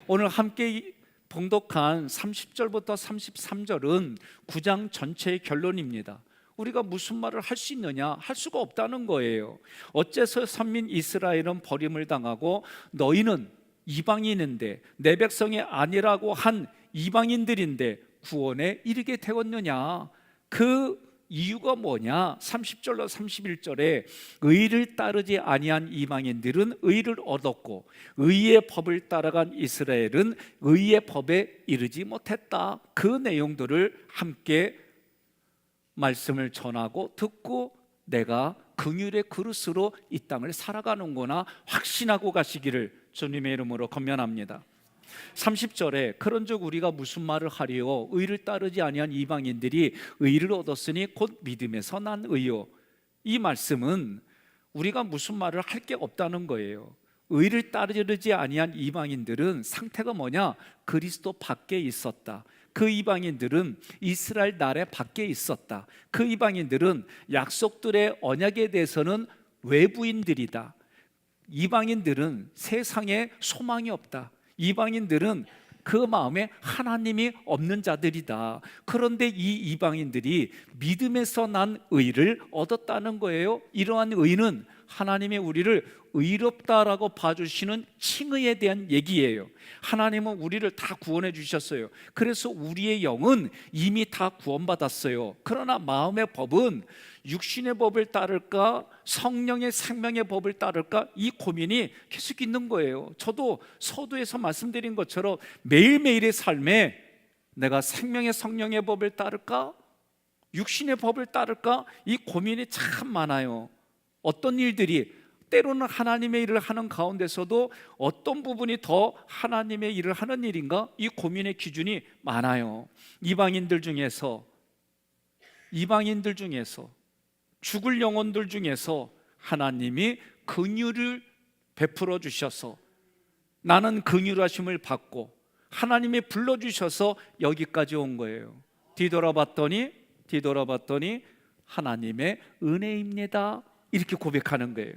오늘 함께 봉독한 30절부터 33절은 9장 전체의 결론입니다. 우리가 무슨 말을 할 수 있느냐? 할 수가 없다는 거예요. 어째서 선민 이스라엘은 버림을 당하고 너희는 이방인인데 내 백성이 아니라고 한 이방인들인데 구원에 이르게 되었느냐? 그 이유가 뭐냐? 30절로 31절에 의를 따르지 아니한 이방인들은 의를 얻었고 의의 법을 따라간 이스라엘은 의의 법에 이르지 못했다. 그 내용들을 함께 말씀을 전하고 듣고 내가 긍휼의 그릇으로 이 땅을 살아가는구나 확신하고 가시기를 주님의 이름으로 권면합니다. 30절에 그런즉 우리가 무슨 말을 하리요? 의를 따르지 아니한 이방인들이 의를 얻었으니 곧 믿음에서 난 의요. 이 말씀은 우리가 무슨 말을 할 게 없다는 거예요. 의를 따르지 아니한 이방인들은 상태가 뭐냐? 그리스도 밖에 있었다. 그 이방인들은 이스라엘 나라 밖에 있었다. 그 이방인들은 약속들의 언약에 대해서는 외부인들이다. 이방인들은 세상에 소망이 없다. 이방인들은 그 마음에 하나님이 없는 자들이다. 그런데 이 이방인들이 믿음에서 난 의를 얻었다는 거예요. 이러한 의는 하나님의 우리를 의롭다라고 봐주시는 칭의에 대한 얘기예요. 하나님은 우리를 다 구원해 주셨어요. 그래서 우리의 영은 이미 다 구원받았어요. 그러나 마음의 법은 육신의 법을 따를까 성령의 생명의 법을 따를까 이 고민이 계속 있는 거예요. 저도 서두에서 말씀드린 것처럼 매일매일의 삶에 내가 생명의 성령의 법을 따를까 육신의 법을 따를까 이 고민이 참 많아요. 어떤 일들이 때로는 하나님의 일을 하는 가운데서도 어떤 부분이 더 하나님의 일을 하는 일인가 이 고민의 기준이 많아요. 이방인들 중에서 죽을 영혼들 중에서 하나님이 긍휼을 베풀어 주셔서 나는 긍휼하심을 받고 하나님이 불러주셔서 여기까지 온 거예요. 뒤돌아봤더니 하나님의 은혜입니다 이렇게 고백하는 거예요.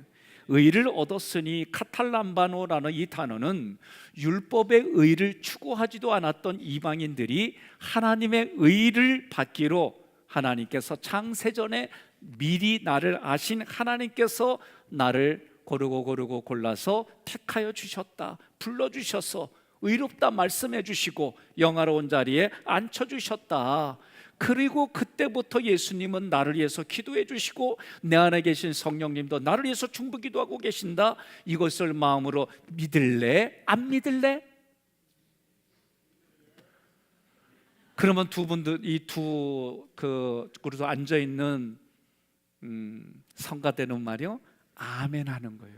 의를 얻었으니 카탈람바노라는 이 단어는 율법의 의를 추구하지도 않았던 이방인들이 하나님의 의를 받기로 하나님께서 창세전에 미리 나를 아신 하나님께서 나를 고르고 골라서 택하여 주셨다. 불러주셔서 의롭다 말씀해 주시고 영화로운 자리에 앉혀주셨다. 그리고 그때부터 예수님은 나를 위해서 기도해 주시고 내 안에 계신 성령님도 나를 위해서 중보 기도하고 계신다. 이것을 마음으로 믿을래? 안 믿을래? 그러면 두 분들 이 두 그룹에서 앉아 있는 성가대는 말이요 아멘 하는 거예요.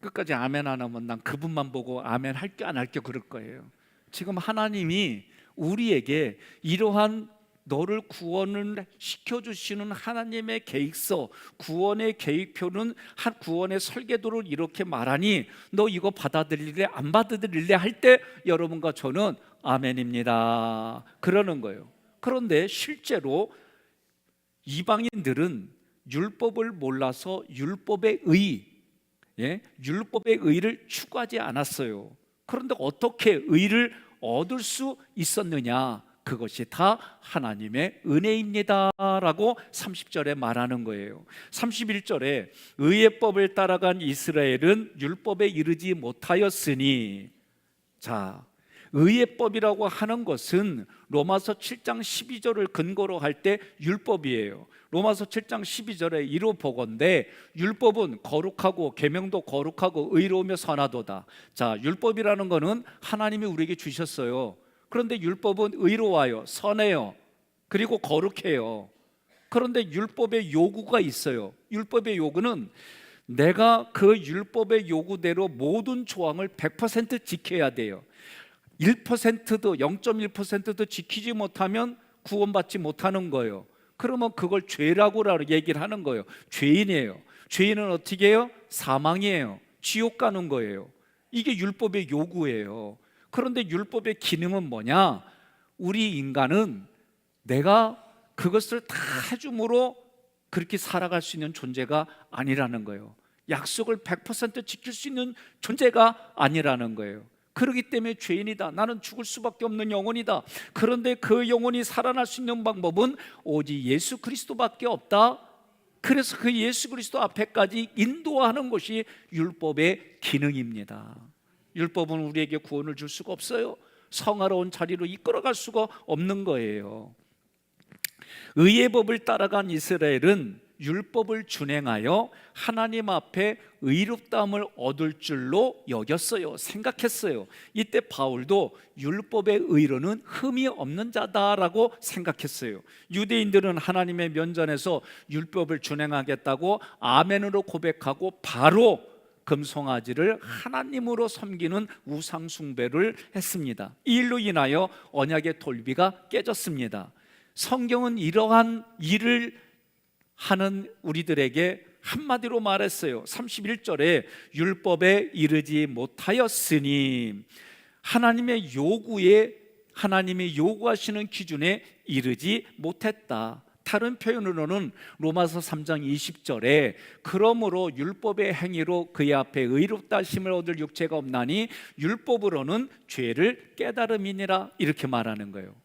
끝까지 아멘 안 하면 난 그분만 보고 아멘 할게 안 할게 그럴 거예요. 지금 하나님이 우리에게 이러한 너를 구원을 시켜주시는 하나님의 계획서 구원의 계획표는 한 구원의 설계도를 이렇게 말하니 너 이거 받아들일래 안 받아들일래 할 때 여러분과 저는 아멘입니다 그러는 거예요. 그런데 실제로 이방인들은 율법을 몰라서 율법의 의를 추구하지 않았어요. 그런데 어떻게 의를 얻을 수 있었느냐? 그것이 다 하나님의 은혜입니다라고 30절에 말하는 거예요. 31절에 의의 법을 따라간 이스라엘은 율법에 이르지 못하였으니, 자, 의의 법이라고 하는 것은 로마서 7장 12절을 근거로 할 때 율법이에요. 로마서 7장 12절에 이로 보건대 율법은 거룩하고 계명도 거룩하고 의로우며 선하도다. 자, 율법이라는 거는 하나님이 우리에게 주셨어요. 그런데 율법은 의로워요, 선해요, 그리고 거룩해요. 그런데 율법의 요구가 있어요. 율법의 요구는 내가 그 율법의 요구대로 모든 조항을 100% 지켜야 돼요. 1%도 0.1%도 지키지 못하면 구원받지 못하는 거예요. 그러면 그걸 죄라고 얘기를 하는 거예요. 죄인이에요. 죄인은 어떻게 해요? 사망이에요. 지옥 가는 거예요. 이게 율법의 요구예요. 그런데 율법의 기능은 뭐냐? 우리 인간은 내가 그것을 다 해줌으로 그렇게 살아갈 수 있는 존재가 아니라는 거예요. 약속을 100% 지킬 수 있는 존재가 아니라는 거예요. 그렇기 때문에 죄인이다, 나는 죽을 수밖에 없는 영혼이다. 그런데 그 영혼이 살아날 수 있는 방법은 오직 예수 그리스도밖에 없다. 그래서 그 예수 그리스도 앞에까지 인도하는 것이 율법의 기능입니다. 율법은 우리에게 구원을 줄 수가 없어요. 성화로운 자리로 이끌어갈 수가 없는 거예요. 의의 법을 따라간 이스라엘은 율법을 준행하여 하나님 앞에 의롭다함을 얻을 줄로 여겼어요. 생각했어요. 이때 바울도 율법의 의로는 흠이 없는 자다라고 생각했어요. 유대인들은 하나님의 면전에서 율법을 준행하겠다고 아멘으로 고백하고 바로 금송아지를 하나님으로 섬기는 우상 숭배를 했습니다. 이 일로 인하여 언약의 돌비가 깨졌습니다. 성경은 이러한 일을 하는 우리들에게 한마디로 말했어요. 31절에 율법에 이르지 못하였으니, 하나님의 요구에, 하나님이 요구하시는 기준에 이르지 못했다. 다른 표현으로는 로마서 3장 20절에 그러므로 율법의 행위로 그의 앞에 의롭다 하심을 얻을 육체가 없나니 율법으로는 죄를 깨달음이니라, 이렇게 말하는 거예요.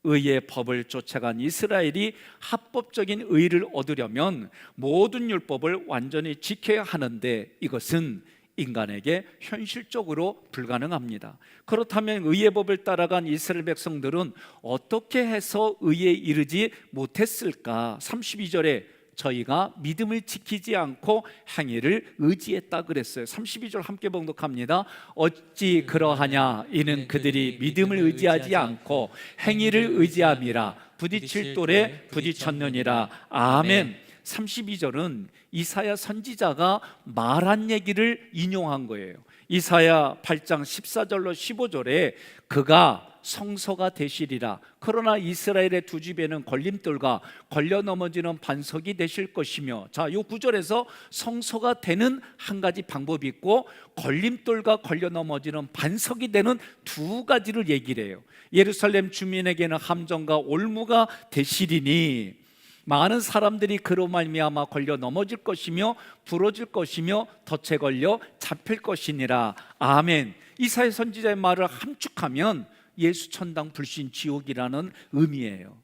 의의 법을 쫓아간 이스라엘이 합법적인 의를 얻으려면 모든 율법을 완전히 지켜야 하는데 이것은 인간에게 현실적으로 불가능합니다. 그렇다면 의의 법을 따라간 이스라엘 백성들은 어떻게 해서 의에 이르지 못했을까? 32절에 저희가 믿음을 지키지 않고 행위를 의지했다 그랬어요. 32절 함께 봉독합니다. 어찌 그러하냐? 이는 그들이 믿음을 의지하지 않고 행위를 의지함이라. 부딪힐 돌에 부딪혔느니라. 아멘. 32절은 이사야 선지자가 말한 얘기를 인용한 거예요. 이사야 8장 14절로 15절에 그가 성소가 되시리라. 그러나 이스라엘의 두 집에는 걸림돌과 걸려 넘어지는 반석이 되실 것이며, 자, 이 구절에서 성소가 되는 한 가지 방법이 있고 걸림돌과 걸려 넘어지는 반석이 되는 두 가지를 얘기를 해요. 예루살렘 주민에게는 함정과 올무가 되시리니 많은 사람들이 그로 말미암아 걸려 넘어질 것이며 부러질 것이며 덫에 걸려 잡힐 것이니라. 아멘. 이사야 선지자의 말을 함축하면 예수 천당 불신 지옥이라는 의미예요.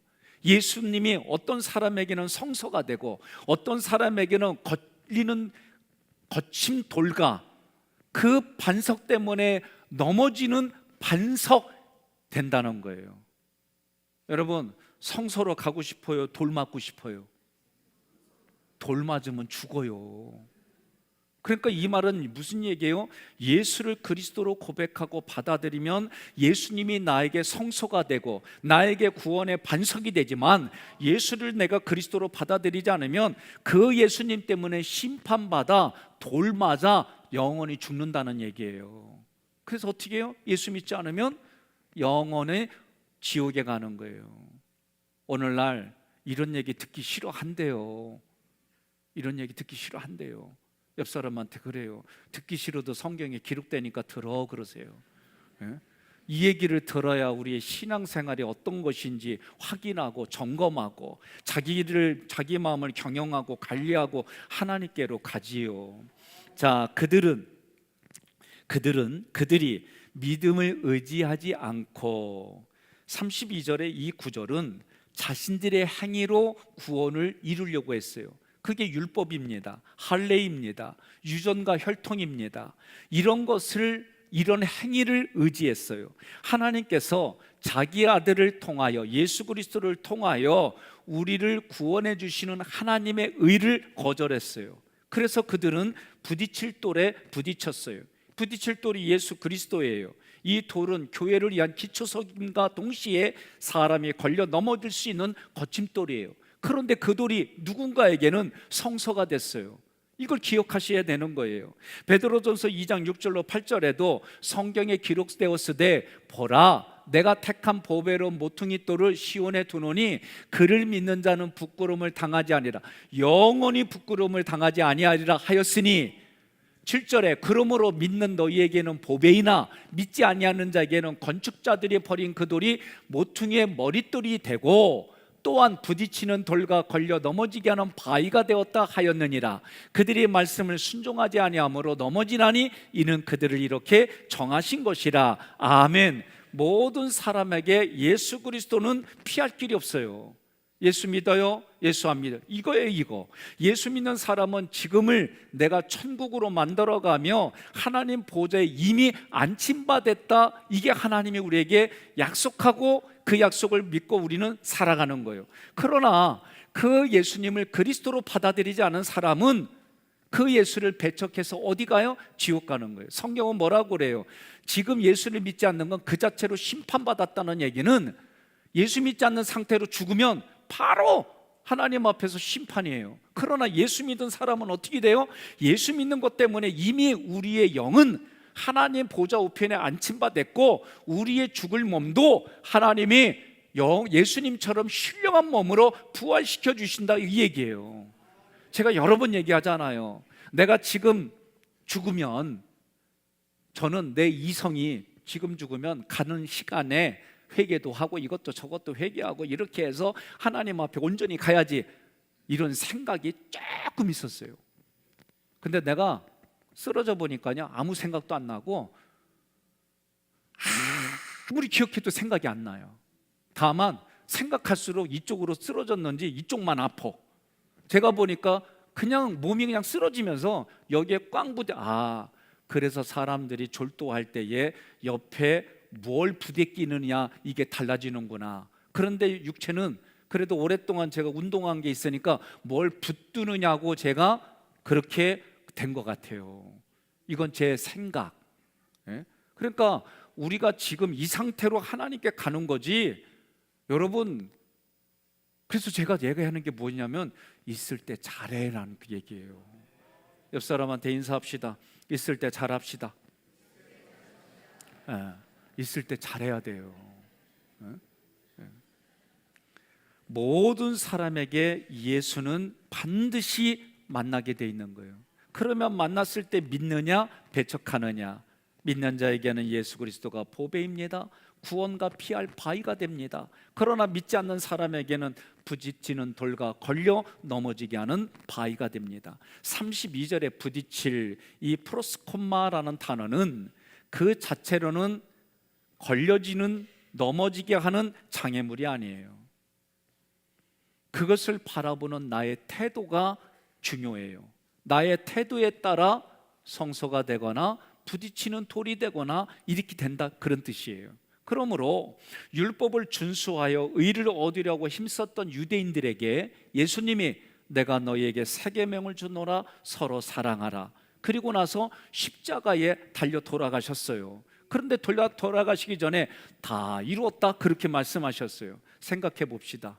예수님이 어떤 사람에게는 성소가 되고 어떤 사람에게는 걸리는 거친 돌과 그 반석 때문에 넘어지는 반석 된다는 거예요. 여러분, 성소로 가고 싶어요? 돌 맞고 싶어요? 돌 맞으면 죽어요. 그러니까 이 말은 무슨 얘기예요? 예수를 그리스도로 고백하고 받아들이면 예수님이 나에게 성소가 되고 나에게 구원의 반석이 되지만, 예수를 내가 그리스도로 받아들이지 않으면 그 예수님 때문에 심판받아 돌 맞아 영원히 죽는다는 얘기예요. 그래서 어떻게 해요? 예수 믿지 않으면 영원히 지옥에 가는 거예요. 오늘날 이런 얘기 듣기 싫어한대요. 이런 얘기 듣기 싫어한대요. 옆 사람한테 그래요. 듣기 싫어도 성경에 기록되니까 들어 그러세요. 예? 이 얘기를 들어야 우리의 신앙생활이 어떤 것인지 확인하고 점검하고 자기 마음을 경영하고 관리하고 하나님께로 가지요. 자, 그들이 믿음을 의지하지 않고, 32절의 이 구절은 자신들의 행위로 구원을 이루려고 했어요. 그게 율법입니다. 할례입니다. 유전과 혈통입니다. 이런 행위를 의지했어요. 하나님께서 자기 아들을 통하여, 예수 그리스도를 통하여 우리를 구원해 주시는 하나님의 의를 거절했어요. 그래서 그들은 부딪힐 돌에 부딪혔어요. 부딪힐 돌이 예수 그리스도예요. 이 돌은 교회를 위한 기초석임과 동시에 사람이 걸려 넘어질 수 있는 거침돌이에요. 그런데 그 돌이 누군가에게는 성소가 됐어요. 이걸 기억하셔야 되는 거예요. 베드로전서 2장 6절로 8절에도 성경에 기록되었으되 보라, 내가 택한 보배로운 모퉁이 돌을 시온에 두노니 그를 믿는 자는 부끄러움을 당하지 아니라 영원히 부끄러움을 당하지 아니하리라 하였으니, 7절에 그러므로 믿는 너희에게는 보배이나 믿지 아니하는 자에게는 건축자들이 버린 그 돌이 모퉁이의 머릿돌이 되고, 또한 부딪히는 돌과 걸려 넘어지게 하는 바위가 되었다 하였느니라. 그들이 말씀을 순종하지 아니하므로 넘어지나니 이는 그들을 이렇게 정하신 것이라. 아멘. 모든 사람에게 예수 그리스도는 피할 길이 없어요. 예수 믿어요? 예수 안 믿어요? 이거예요, 이거. 예수 믿는 사람은 지금을 내가 천국으로 만들어가며 하나님 보좌에 이미 안침받았다, 이게 하나님이 우리에게 약속하고 그 약속을 믿고 우리는 살아가는 거예요. 그러나 그 예수님을 그리스도로 받아들이지 않은 사람은 그 예수를 배척해서 어디 가요? 지옥 가는 거예요. 성경은 뭐라고 그래요? 지금 예수를 믿지 않는 건 그 자체로 심판받았다는 얘기는, 예수 믿지 않는 상태로 죽으면 바로 하나님 앞에서 심판이에요. 그러나 예수 믿은 사람은 어떻게 돼요? 예수 믿는 것 때문에 이미 우리의 영은 하나님 보좌 우편에 안침받았고, 우리의 죽을 몸도 하나님이 예수님처럼 신령한 몸으로 부활시켜 주신다, 이 얘기예요. 제가 여러 번 얘기하잖아요. 내가 지금 죽으면, 저는 내 이성이 지금 죽으면 가는 시간에 회개도 하고 이것도 저것도 회개하고 이렇게 해서 하나님 앞에 온전히 가야지, 이런 생각이 조금 있었어요. 근데 내가 쓰러져 보니까요, 아무 생각도 안 나고 아무리 기억해도 생각이 안 나요. 다만 생각할수록 이쪽으로 쓰러졌는지 이쪽만 아파. 제가 보니까 그냥 몸이 그냥 쓰러지면서 여기에 꽝 부대. 그래서 사람들이 졸도할 때에 옆에 뭘 부대끼느냐, 이게 달라지는구나. 그런데 육체는 그래도 오랫동안 제가 운동한 게 있으니까 뭘 붙드느냐고 제가 그렇게 된 것 같아요. 이건 제 생각. 그러니까 우리가 지금 이 상태로 하나님께 가는 거지, 여러분. 그래서 제가 얘기하는 게 뭐냐면, 있을 때 잘해라는 그 얘기예요. 옆 사람한테 인사합시다. 있을 때 잘합시다. 있을 때 잘해야 돼요. 모든 사람에게 예수는 반드시 만나게 돼 있는 거예요. 그러면 만났을 때 믿느냐 배척하느냐. 믿는 자에게는 예수 그리스도가 보배입니다. 구원과 피할 바위가 됩니다. 그러나 믿지 않는 사람에게는 부딪히는 돌과 걸려 넘어지게 하는 바위가 됩니다. 32절에 부딪힐 이 프로스콤마라는 단어는 그 자체로는 걸려지는, 넘어지게 하는 장애물이 아니에요. 그것을 바라보는 나의 태도가 중요해요. 나의 태도에 따라 성소가 되거나 부딪히는 돌이 되거나 이렇게 된다, 그런 뜻이에요. 그러므로 율법을 준수하여 의를 얻으려고 힘썼던 유대인들에게 예수님이 내가 너희에게 새 계명을 주노라, 서로 사랑하라. 그리고 나서 십자가에 달려 돌아가셨어요. 그런데 돌아가시기 전에 다 이루었다, 그렇게 말씀하셨어요. 생각해 봅시다.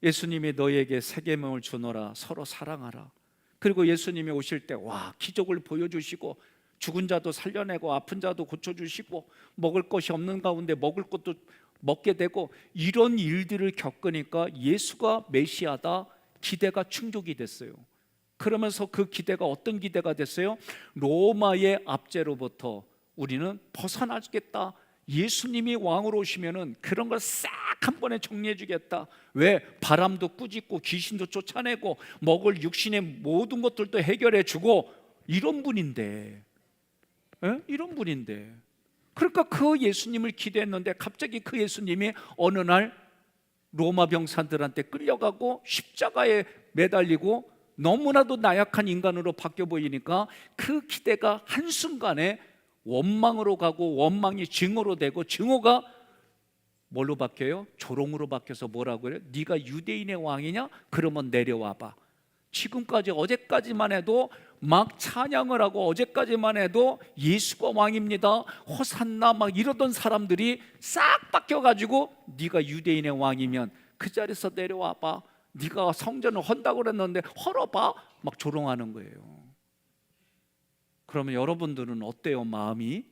예수님이 너희에게 새 계명을 주노라, 서로 사랑하라. 그리고 예수님이 오실 때 기적을 보여주시고, 죽은 자도 살려내고 아픈 자도 고쳐주시고, 먹을 것이 없는 가운데 먹을 것도 먹게 되고, 이런 일들을 겪으니까 예수가 메시아다, 기대가 충족이 됐어요. 그러면서 그 기대가 어떤 기대가 됐어요? 로마의 압제로부터 우리는 벗어나겠다. 예수님이 왕으로 오시면은 그런 걸 싹 한 번에 정리해 주겠다. 왜? 바람도 꾸짖고 귀신도 쫓아내고 먹을 육신의 모든 것들도 해결해 주고, 이런 분인데, 이런 분인데. 그러니까 그 예수님을 기대했는데 갑자기 그 예수님이 어느 날 로마 병사들한테 끌려가고 십자가에 매달리고 너무나도 나약한 인간으로 바뀌어 보이니까 그 기대가 한순간에 원망으로 가고, 원망이 증오로 되고, 증오가 뭘로 바뀌어요? 조롱으로 바뀌어서 뭐라고 해요? 네가 유대인의 왕이냐? 그러면 내려와봐. 지금까지, 어제까지만 해도 막 찬양을 하고, 어제까지만 해도 예수가 왕입니다, 호산나 막 이러던 사람들이 싹 바뀌어가지고 네가 유대인의 왕이면 그 자리에서 내려와봐. 네가 성전을 헌다고 그랬는데 헐어봐, 막 조롱하는 거예요. 그러면 여러분들은 어때요, 마음이?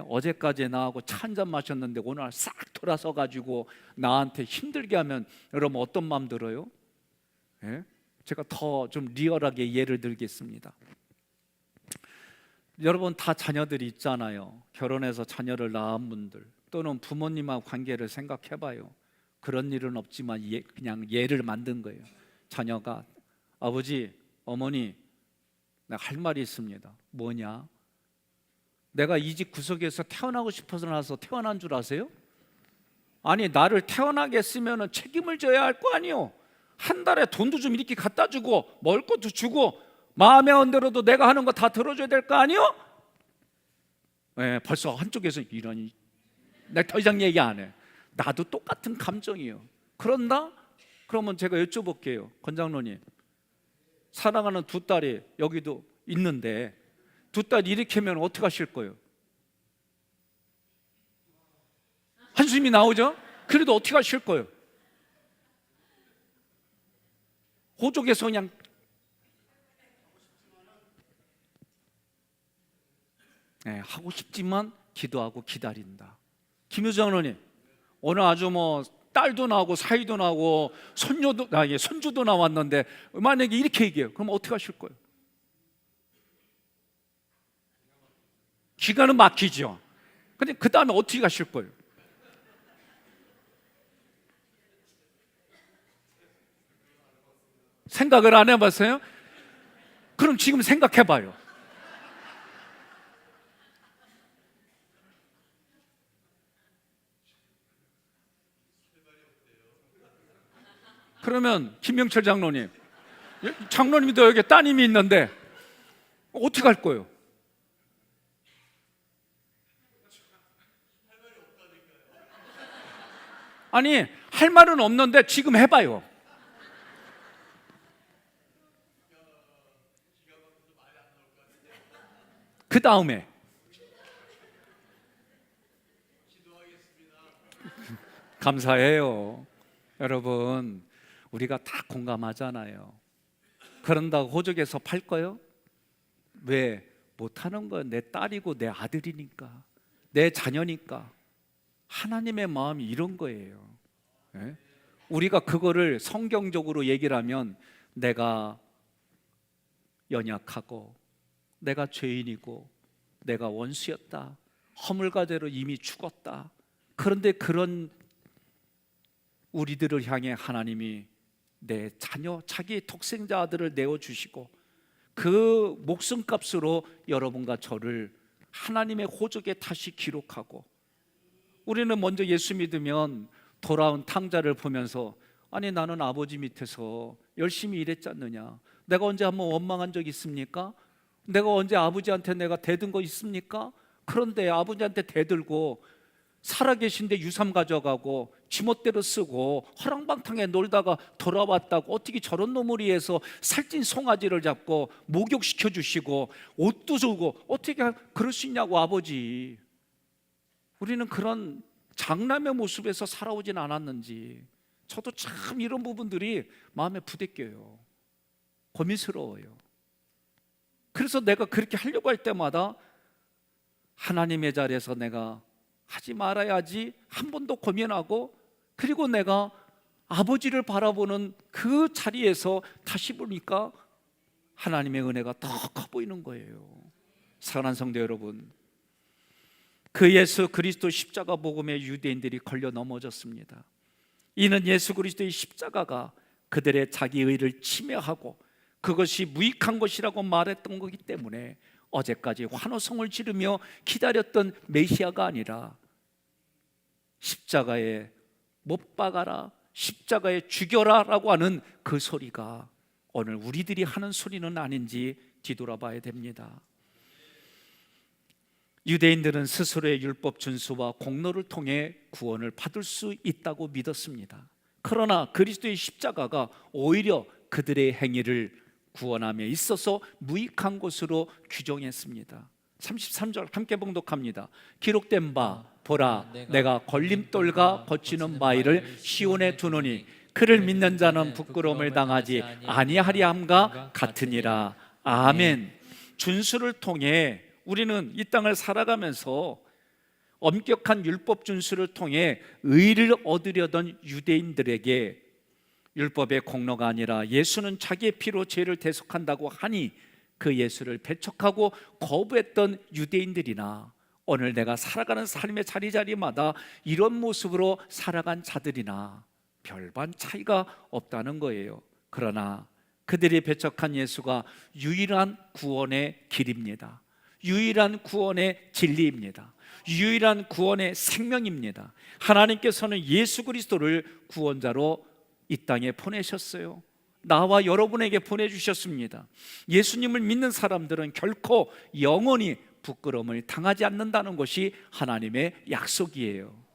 어제까지 나하고 차 한잔 마셨는데 오늘 싹 돌아서 가지고 나한테 힘들게 하면 여러분 어떤 마음 들어요? 제가 더 좀 리얼하게 예를 들겠습니다. 여러분 다 자녀들이 있잖아요. 결혼해서 자녀를 낳은 분들, 또는 부모님하고 관계를 생각해 봐요. 그런 일은 없지만 그냥 예를 만든 거예요. 자녀가 아버지, 어머니, 내가 할 말이 있습니다. 뭐냐? 내가 이 집 구석에서 태어나고 싶어서 나서 태어난 줄 아세요? 아니, 나를 태어나게 했으면 책임을 져야 할 거 아니요. 한 달에 돈도 좀 이렇게 갖다 주고 먹을 것도 주고 마음에 안 들어도 내가 하는 거 다 들어줘야 될 거 아니요? 네, 벌써 한쪽에서 이러니 내가 더 이상 얘기 안 해. 나도 똑같은 감정이에요. 그런다? 그러면 제가 여쭤볼게요. 권장로님, 사랑하는 두 딸이 여기도 있는데 두 딸 이렇게 하면 어떻게 하실 거예요? 한숨이 나오죠? 그래도 어떻게 하실 거예요? 호족에서 그냥 하고 싶지만 기도하고 기다린다. 김효정원님, 오늘 아주 뭐 딸도 나오고 사위도 나오고 손주도 나왔는데 만약에 이렇게 얘기해요. 그럼 어떻게 하실 거예요? 기가는 막히죠. 근데 그 다음에 어떻게 가실 거예요? 생각을 안 해봤어요? 그럼 지금 생각해봐요. 그러면 김명철 장로님, 장로님도 여기 따님이 있는데 어떻게 할 거예요? 아니, 할 말은 없는데 지금 해봐요. 그 다음에 감사해요. 여러분, 우리가 다 공감하잖아요. 그런다고 호적에서 팔 거요? 왜? 못하는 건 내 딸이고 내 아들이니까, 내 자녀니까. 하나님의 마음이 이런 거예요. 예? 우리가 그거를 성경적으로 얘기를 하면 내가 연약하고 내가 죄인이고 내가 원수였다, 허물과대로 이미 죽었다. 그런데 그런 우리들을 향해 하나님이 내 자녀, 자기 독생자 아들을 내어주시고 그 목숨값으로 여러분과 저를 하나님의 호적에 다시 기록하고, 우리는 먼저 예수 믿으면 돌아온 탕자를 보면서 아니, 나는 아버지 밑에서 열심히 일했지 않느냐, 내가 언제 한번 원망한 적 있습니까? 내가 언제 아버지한테 내가 대든 거 있습니까? 그런데 아버지한테 대들고 살아계신데 유산 가져가고 지멋대로 쓰고 허랑방탕에 놀다가 돌아왔다고 어떻게 저런 놈을 위해서 살찐 송아지를 잡고 목욕시켜 주시고 옷도 주고 어떻게 그럴 수 있냐고. 아버지, 우리는 그런 장남의 모습에서 살아오진 않았는지 저도 참 이런 부분들이 마음에 부대껴요. 고민스러워요. 그래서 내가 그렇게 하려고 할 때마다 하나님의 자리에서 내가 하지 말아야지 한 번 더 고민하고, 그리고 내가 아버지를 바라보는 그 자리에서 다시 보니까 하나님의 은혜가 더 커 보이는 거예요. 사랑하는 성도 여러분, 그 예수 그리스도 십자가 복음에 유대인들이 걸려 넘어졌습니다. 이는 예수 그리스도의 십자가가 그들의 자기 의를 침해하고 그것이 무익한 것이라고 말했던 거기 때문에 어제까지 환호성을 지르며 기다렸던 메시아가 아니라 십자가에 못 박아라, 십자가에 죽여라 라고 하는 그 소리가 오늘 우리들이 하는 소리는 아닌지 뒤돌아봐야 됩니다. 유대인들은 스스로의 율법 준수와 공로를 통해 구원을 받을 수 있다고 믿었습니다. 그러나 그리스도의 십자가가 오히려 그들의 행위를 구원함에 있어서 무익한 것으로 규정했습니다. 33절 함께 봉독합니다. 기록된 바 보라, 내가 걸림돌과 거치는 바위를 시온에 두노니 그를 믿는 자는 부끄러움을 당하지 아니하리함과 같으니라. 아멘. 준수를 통해 우리는 이 땅을 살아가면서 엄격한 율법 준수를 통해 의를 얻으려던 유대인들에게 율법의 공로가 아니라 예수는 자기의 피로 죄를 대속한다고 하니 그 예수를 배척하고 거부했던 유대인들이나 오늘 내가 살아가는 삶의 자리자리마다 이런 모습으로 살아간 자들이나 별반 차이가 없다는 거예요. 그러나 그들이 배척한 예수가 유일한 구원의 길입니다. 유일한 구원의 진리입니다. 유일한 구원의 생명입니다. 하나님께서는 예수 그리스도를 구원자로 이 땅에 보내셨어요. 나와 여러분에게 보내주셨습니다. 예수님을 믿는 사람들은 결코 영원히 부끄러움을 당하지 않는다는 것이 하나님의 약속이에요.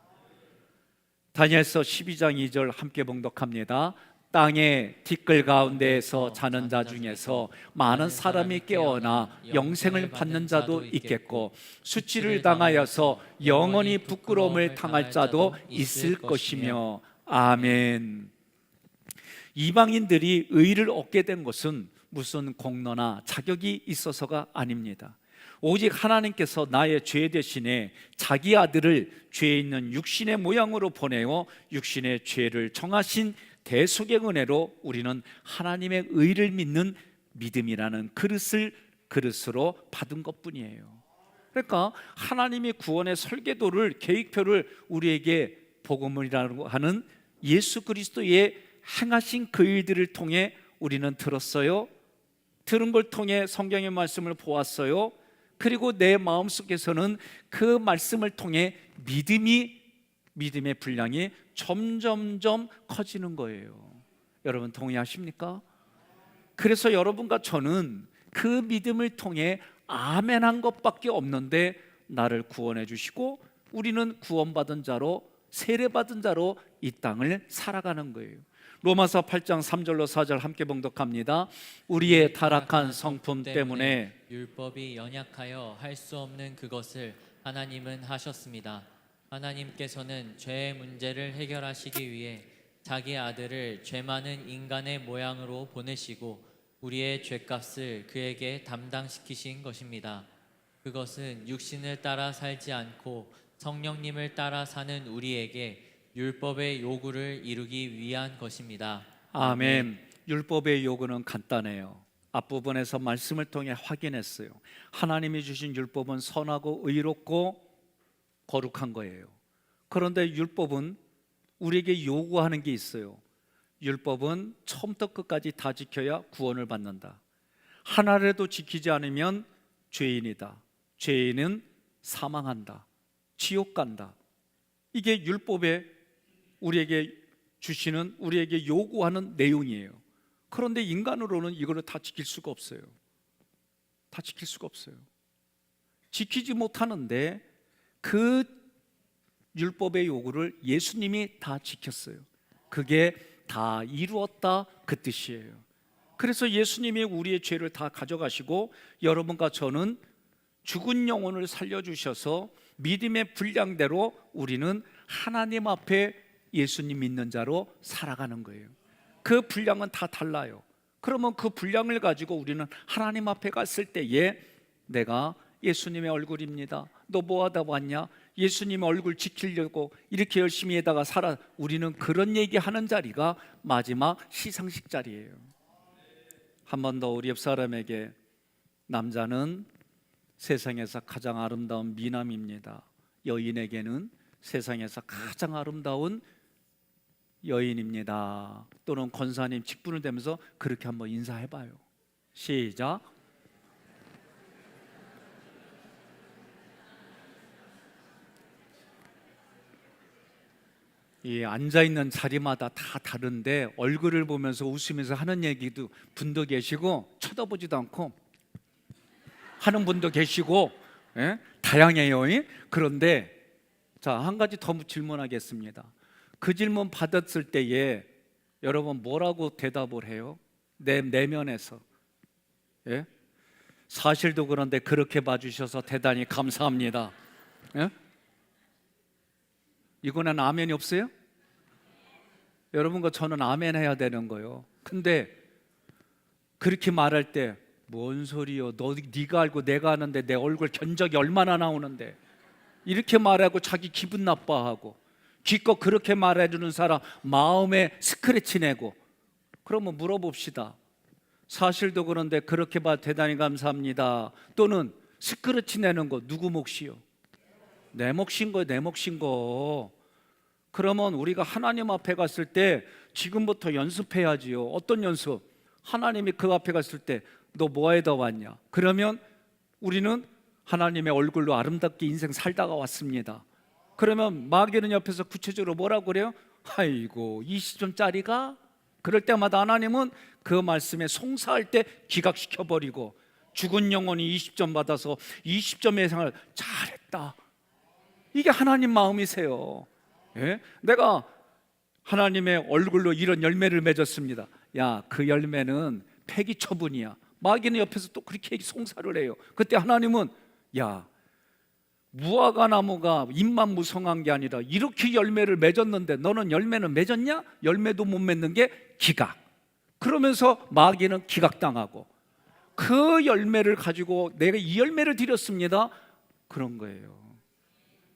다니엘서 12장 2절 함께 봉독합니다. 땅의 티끌 가운데에서 자는 자 중에서 많은 사람이 깨어나 영생을 받는 자도 있겠고, 수치를 당하여서 영원히 부끄러움을 당할 자도 있을 것이며. 아멘. 이방인들이 의를 얻게 된 것은 무슨 공로나 자격이 있어서가 아닙니다. 오직 하나님께서 나의 죄 대신에 자기 아들을 죄 있는 육신의 모양으로 보내어 육신의 죄를 정하신 대속의 은혜로 우리는 하나님의 의를 믿는 믿음이라는 그릇으로 받은 것뿐이에요. 그러니까 하나님이 구원의 설계도를, 계획표를 우리에게 복음이라고 하는 예수 그리스도의 행하신 그 일들을 통해 우리는 들었어요. 들은 걸 통해 성경의 말씀을 보았어요. 그리고 내 마음속에서는 그 말씀을 통해 믿음의 분량이 점점점 커지는 거예요. 여러분 동의하십니까? 그래서 여러분과 저는 그 믿음을 통해 아멘한 것밖에 없는데 나를 구원해 주시고 우리는 구원받은 자로, 세례받은 자로 이 땅을 살아가는 거예요. 로마서 8장 3절로 4절 함께 봉독합니다. 우리의 타락한 성품 때문에 율법이 연약하여 할 수 없는 그것을 하나님은 하셨습니다. 하나님께서는 죄의 문제를 해결하시기 위해 자기 아들을 죄 많은 인간의 모양으로 보내시고 우리의 죄값을 그에게 담당시키신 것입니다. 그것은 육신을 따라 살지 않고 성령님을 따라 사는 우리에게 율법의 요구를 이루기 위한 것입니다. 아멘. 율법의 요구는 간단해요. 앞부분에서 말씀을 통해 확인했어요. 하나님이 주신 율법은 선하고 의롭고 거룩한 거예요. 그런데 율법은 우리에게 요구하는 게 있어요. 율법은 처음부터 끝까지 다 지켜야 구원을 받는다. 하나라도 지키지 않으면 죄인이다. 죄인은 사망한다. 지옥 간다. 이게 율법에 우리에게 주시는, 우리에게 요구하는 내용이에요. 그런데 인간으로는 이거를 다 지킬 수가 없어요. 다 지킬 수가 없어요. 지키지 못하는데 그 율법의 요구를 예수님이 다 지켰어요. 그게 다 이루었다 그 뜻이에요. 그래서 예수님이 우리의 죄를 다 가져가시고 여러분과 저는 죽은 영혼을 살려주셔서 믿음의 분량대로 우리는 하나님 앞에 예수님 믿는 자로 살아가는 거예요. 그 분량은 다 달라요. 그러면 그 분량을 가지고 우리는 하나님 앞에 갔을 때에 내가 예수님의 얼굴입니다. 너 뭐하다 왔냐? 예수님의 얼굴 지키려고 이렇게 열심히 해다가 살아. 우리는 그런 얘기하는 자리가 마지막 시상식 자리예요. 한 번 더 우리 옆 사람에게, 남자는 세상에서 가장 아름다운 미남입니다. 여인에게는 세상에서 가장 아름다운 여인입니다. 또는 권사님 직분을 대면서 그렇게 한번 인사해봐요. 시작. 이 앉아있는 자리마다 다 다른데 얼굴을 보면서 웃으면서 하는 얘기도 분도 계시고 쳐다보지도 않고 하는 분도 계시고, 예? 다양해요. 그런데 자, 한 가지 더 질문하겠습니다. 그 질문 받았을 때에 여러분 뭐라고 대답을 해요? 내 내면에서, 예? 사실도 그런데 그렇게 봐주셔서 대단히 감사합니다. 예? 이거는 아멘이 없어요? 여러분과 저는 아멘 해야 되는 거예요. 근데 그렇게 말할 때 뭔 소리요? 네가 알고 내가 아는데 내 얼굴 견적이 얼마나 나오는데, 이렇게 말하고 자기 기분 나빠하고 기껏 그렇게 말해주는 사람 마음에 스크래치 내고, 그러면 물어봅시다. 사실도 그런데 그렇게 봐 대단히 감사합니다. 또는 스크래치 내는 거 누구 몫이요? 내 몫인 거예요. 내 몫인 거. 그러면 우리가 하나님 앞에 갔을 때 지금부터 연습해야지요. 어떤 연습? 하나님이 그 앞에 갔을 때 너 뭐에다 왔냐? 그러면 우리는 하나님의 얼굴로 아름답게 인생 살다가 왔습니다. 그러면 마귀는 옆에서 구체적으로 뭐라고 그래요? 아이고 20점짜리가? 그럴 때마다 하나님은 그 말씀에 송사할 때 기각시켜버리고 죽은 영혼이 20점 받아서 20점의 예상을 잘했다. 이게 하나님 마음이세요. 예? 내가 하나님의 얼굴로 이런 열매를 맺었습니다. 야, 그 열매는 폐기 처분이야. 마귀는 옆에서 또 그렇게 송사를 해요. 그때 하나님은 야, 무화과 나무가 잎만 무성한 게 아니라 이렇게 열매를 맺었는데 너는 열매는 맺었냐? 열매도 못 맺는 게 기각. 그러면서 마귀는 기각당하고 그 열매를 가지고 내가 이 열매를 드렸습니다. 그런 거예요.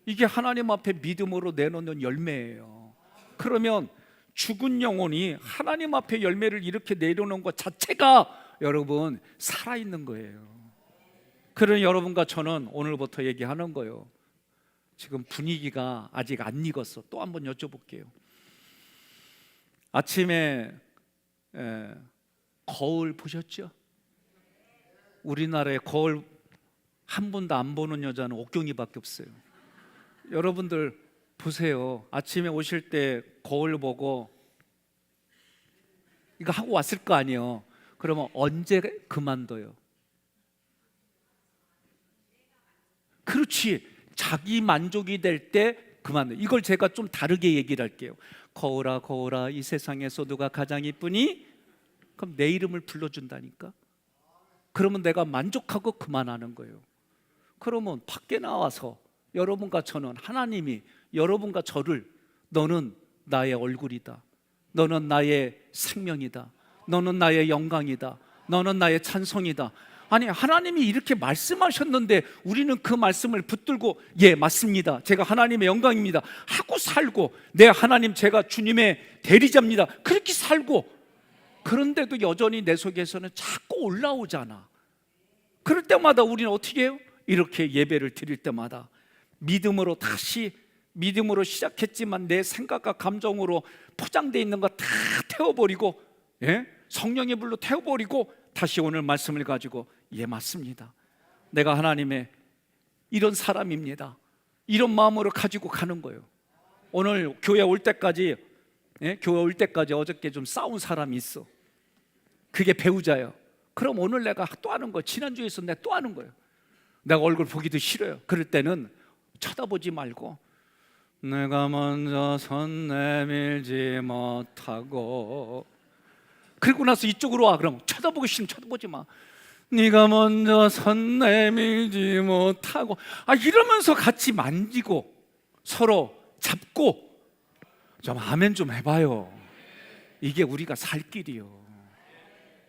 이게 하나님 앞에 믿음으로 내놓는 열매예요. 그러면 죽은 영혼이 하나님 앞에 열매를 이렇게 내려놓은 것 자체가 여러분 살아있는 거예요. 그런 여러분과 저는 오늘부터 얘기하는 거예요. 지금 분위기가 아직 안 익었어. 또 한번 여쭤볼게요. 아침에 거울 보셨죠? 우리나라에 거울 한 번도 안 보는 여자는 옥경이밖에 없어요. 여러분들 보세요. 아침에 오실 때 거울 보고 이거 하고 왔을 거 아니에요. 그러면 언제 그만둬요? 그렇지. 자기 만족이 될 때 그만둬요. 이걸 제가 좀 다르게 얘기를 할게요. 거울아 거울아 이 세상에서 누가 가장 이쁘니? 그럼 내 이름을 불러준다니까. 그러면 내가 만족하고 그만하는 거예요. 그러면 밖에 나와서 여러분과 저는 하나님이 여러분과 저를 너는 나의 얼굴이다. 너는 나의 생명이다. 너는 나의 영광이다. 너는 나의 찬송이다. 아니 하나님이 이렇게 말씀하셨는데 우리는 그 말씀을 붙들고 예 맞습니다. 제가 하나님의 영광입니다. 하고 살고 내 하나님 제가 주님의 대리자입니다. 그렇게 살고 그런데도 여전히 내 속에서는 자꾸 올라오잖아. 그럴 때마다 우리는 어떻게 해요? 이렇게 예배를 드릴 때마다 믿음으로 다시 믿음으로 시작했지만 내 생각과 감정으로 포장되어 있는 거 다 태워버리고 예? 성령의 불로 태워버리고 다시 오늘 말씀을 가지고 예 맞습니다. 내가 하나님의 이런 사람입니다. 이런 마음으로 가지고 가는 거예요. 오늘 교회 올 때까지 교회 올 때까지 어저께 좀 싸운 사람이 있어. 그게 배우자예요. 그럼 오늘 내가 또 하는 거예요. 지난주에 있었는데 내가 또 하는 거예요. 내가 얼굴 보기도 싫어요. 그럴 때는 쳐다보지 말고 내가 먼저 손 내밀지 못하고 그리고 나서 이쪽으로 와. 그럼 쳐다보기 싫으면 쳐다보지 마. 네가 먼저 손 내밀지 못하고 이러면서 같이 만지고 서로 잡고 좀 아멘 좀 해봐요. 이게 우리가 살 길이요.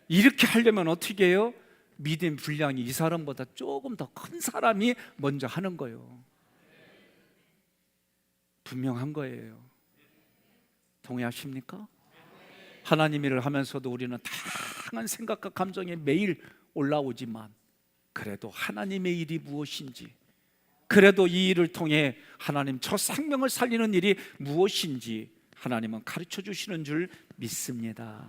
이렇게 하려면 어떻게 해요? 믿음 분량이 이 사람보다 조금 더 큰 사람이 먼저 하는 거예요. 분명한 거예요. 동의하십니까? 하나님 일을 하면서도 우리는 다양한 생각과 감정이 매일 올라오지만 그래도 하나님의 일이 무엇인지, 그래도 이 일을 통해 하나님 저 생명을 살리는 일이 무엇인지 하나님은 가르쳐 주시는 줄 믿습니다.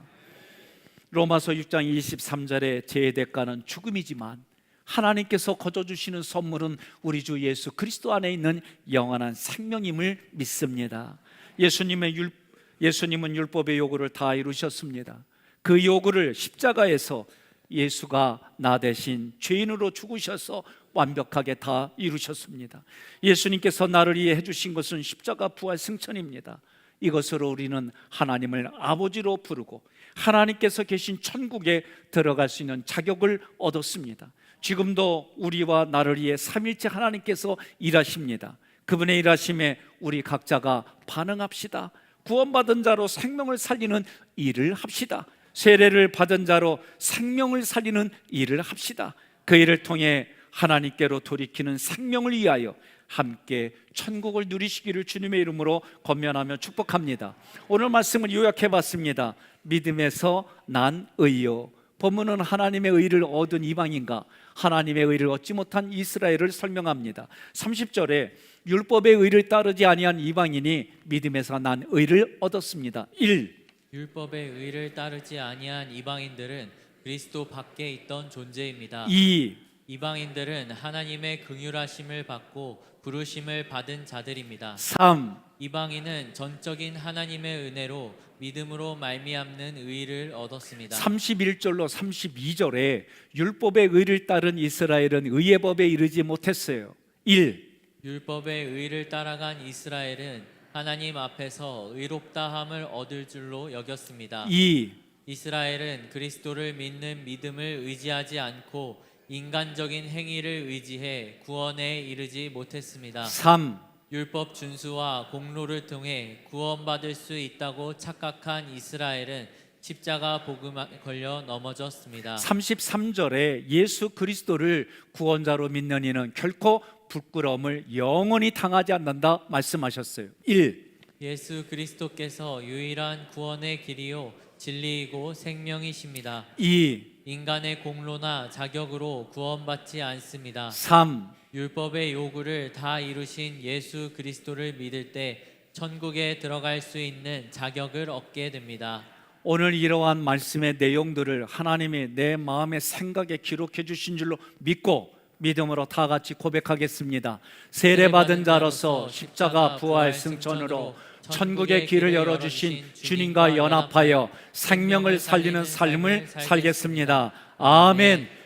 로마서 6장 23절에 제 대가는 죽음이지만 하나님께서 거저 주시는 선물은 우리 주 예수 그리스도 안에 있는 영원한 생명임을 믿습니다. 예수님은 율법의 요구를 다 이루셨습니다. 그 요구를 십자가에서 예수가 나 대신 죄인으로 죽으셔서 완벽하게 다 이루셨습니다. 예수님께서 나를 위해 해주신 것은 십자가 부활 승천입니다. 이것으로 우리는 하나님을 아버지로 부르고 하나님께서 계신 천국에 들어갈 수 있는 자격을 얻었습니다. 지금도 우리와 나를 위해 삼일째 하나님께서 일하십니다. 그분의 일하심에 우리 각자가 반응합시다. 구원받은 자로 생명을 살리는 일을 합시다. 세례를 받은 자로 생명을 살리는 일을 합시다. 그 일을 통해 하나님께로 돌이키는 생명을 위하여 함께 천국을 누리시기를 주님의 이름으로 권면하며 축복합니다. 오늘 말씀을 요약해 봤습니다. 믿음에서 난 의요, 본문은 하나님의 의를 얻은 이방인과 하나님의 의를 얻지 못한 이스라엘을 설명합니다. 30절에 율법의 의를 따르지 아니한 이방인이 믿음에서 난 의를 얻었습니다. 1. 율법의 의를 따르지 아니한 이방인들은 그리스도 밖에 있던 존재입니다. 2. 이방인들은 하나님의 긍휼하심을 받고 부르심을 받은 자들입니다. 3. 이방인은 전적인 하나님의 은혜로 믿음으로 말미암는 의를 얻었습니다. 31절로 32절에 율법의 의를 따른 이스라엘은 의의 법에 이르지 못했어요. 1. 율법의 의를 따라간 이스라엘은 하나님 앞에서 의롭다함을 얻을 줄로 여겼습니다. 2. 이스라엘은 그리스도를 믿는 믿음을 의지하지 않고 인간적인 행위를 의지해 구원에 이르지 못했습니다. 3. 율법 준수와 공로를 통해 구원받을 수 있다고 착각한 이스라엘은 십자가 복음에 걸려 넘어졌습니다. 33절에 예수 그리스도를 구원자로 믿는 이는 결코 부끄러움을 영원히 당하지 않는다 말씀하셨어요. 1. 예수 그리스도께서 유일한 구원의 길이요 진리이고 생명이십니다. 2. 인간의 공로나 자격으로 구원받지 않습니다. 3. 율법의 요구를 다 이루신 예수 그리스도를 믿을 때 천국에 들어갈 수 있는 자격을 얻게 됩니다. 오늘 이러한 말씀의 내용들을 하나님이 내 마음의 생각에 기록해 주신 줄로 믿고 믿음으로 다 같이 고백하겠습니다. 세례받은 자로서 십자가 부활 승천으로 천국의 길을 열어주신 주님과 연합하여 생명을 살리는 삶을 살겠습니다. 아멘.